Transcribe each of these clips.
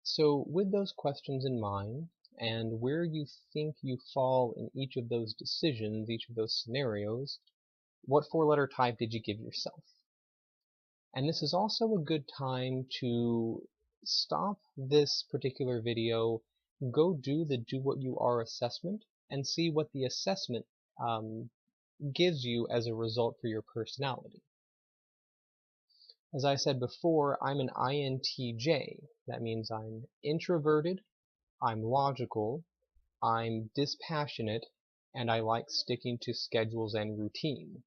So with those questions in mind, and where you think you fall in each of those decisions, each of those scenarios, what four-letter type did you give yourself? And this is also a good time to stop this particular video, go do the Do What You Are assessment, and see what the assessment gives you as a result for your personality. As I said before, I'm an INTJ. That means I'm introverted, I'm logical, I'm dispassionate, and I like sticking to schedules and routine.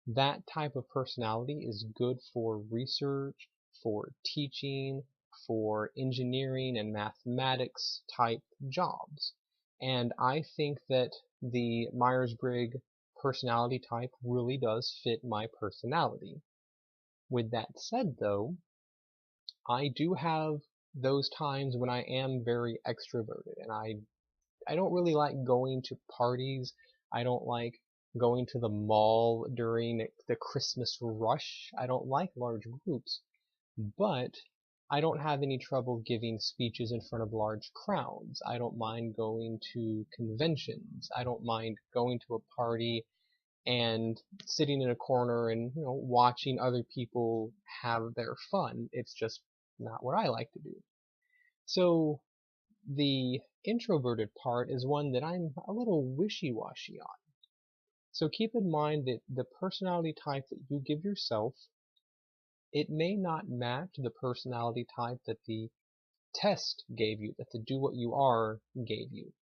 That type of personality is good for research, for teaching, for engineering and mathematics type jobs. And I think that the Myers-Briggs personality type really does fit my personality. With that said though, I do have those times when I am very extroverted, and I don't really like going to parties. I don't like going to the mall during the Christmas rush. I don't like large groups, but I don't have any trouble giving speeches in front of large crowds. I don't mind going to conventions. I don't mind going to a party and sitting in a corner and watching other people have their fun. It's just not what I like to do. So the introverted part is one that I'm a little wishy-washy on. So keep in mind that the personality type that you give yourself, it may not match the personality type that the test gave you, that the Do What You Are gave you.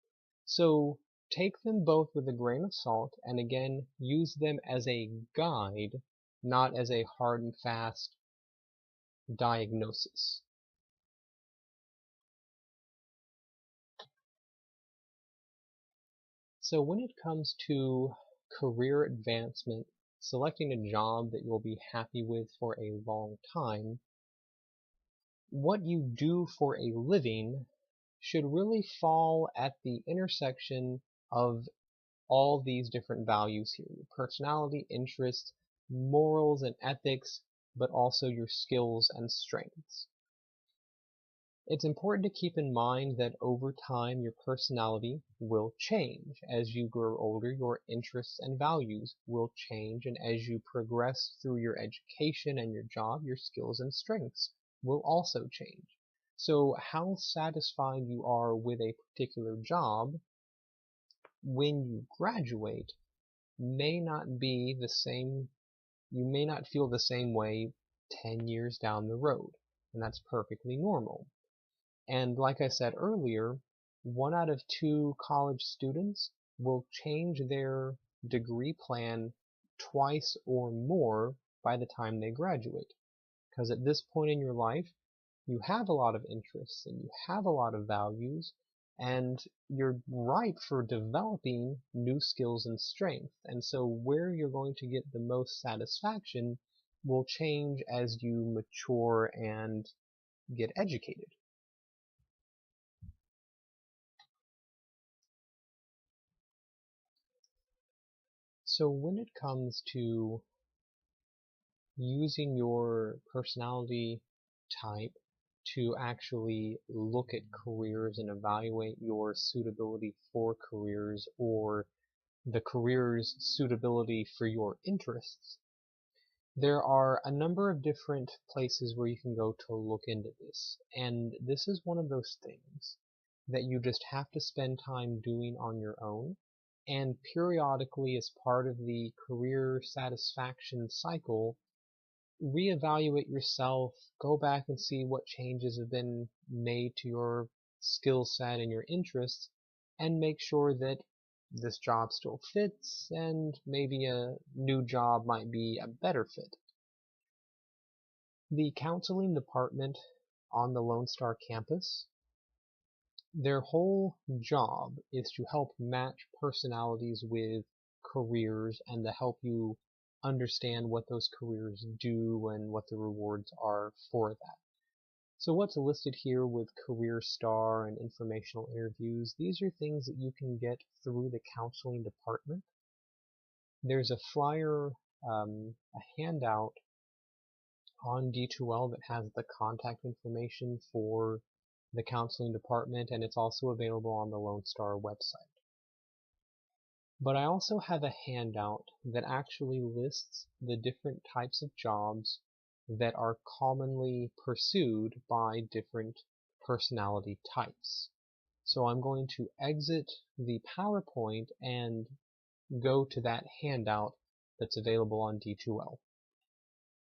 So take them both with a grain of salt, and again, use them as a guide, not as a hard and fast diagnosis. So when it comes to career advancement, selecting a job that you'll be happy with for a long time, what you do for a living should really fall at the intersection of all these different values here: your personality, interests, morals and ethics, but also your skills and strengths. It's important to keep in mind that over time your personality will change. As you grow older, your interests and values will change, and as you progress through your education and your job, your skills and strengths will also change. So how satisfied you are with a particular job when you graduate may not be the same. You may not feel the same way 10 years down the road, and that's perfectly normal. And like I said earlier, 1 out of 2 college students will change their degree plan twice or more by the time they graduate. Because at this point in your life, you have a lot of interests and you have a lot of values, and you're ripe for developing new skills and strength. And so where you're going to get the most satisfaction will change as you mature and get educated. So when it comes to using your personality type to actually look at careers and evaluate your suitability for careers, or the career's suitability for your interests, there are a number of different places where you can go to look into this. And this is one of those things that you just have to spend time doing on your own, and periodically, as part of the career satisfaction cycle, reevaluate yourself, go back and see what changes have been made to your skill set and your interests, and make sure that this job still fits and maybe a new job might be a better fit. The counseling department on the Lone Star campus, their whole job is to help match personalities with careers and to help you understand what those careers do and what the rewards are for that. So what's listed here with Career Star and informational interviews, these are things that you can get through the counseling department. There's a flyer, a handout on D2L that has the contact information for the counseling department, and it's also available on the Lone Star website. But I also have a handout that actually lists the different types of jobs that are commonly pursued by different personality types. So I'm going to exit the PowerPoint and go to that handout that's available on D2L.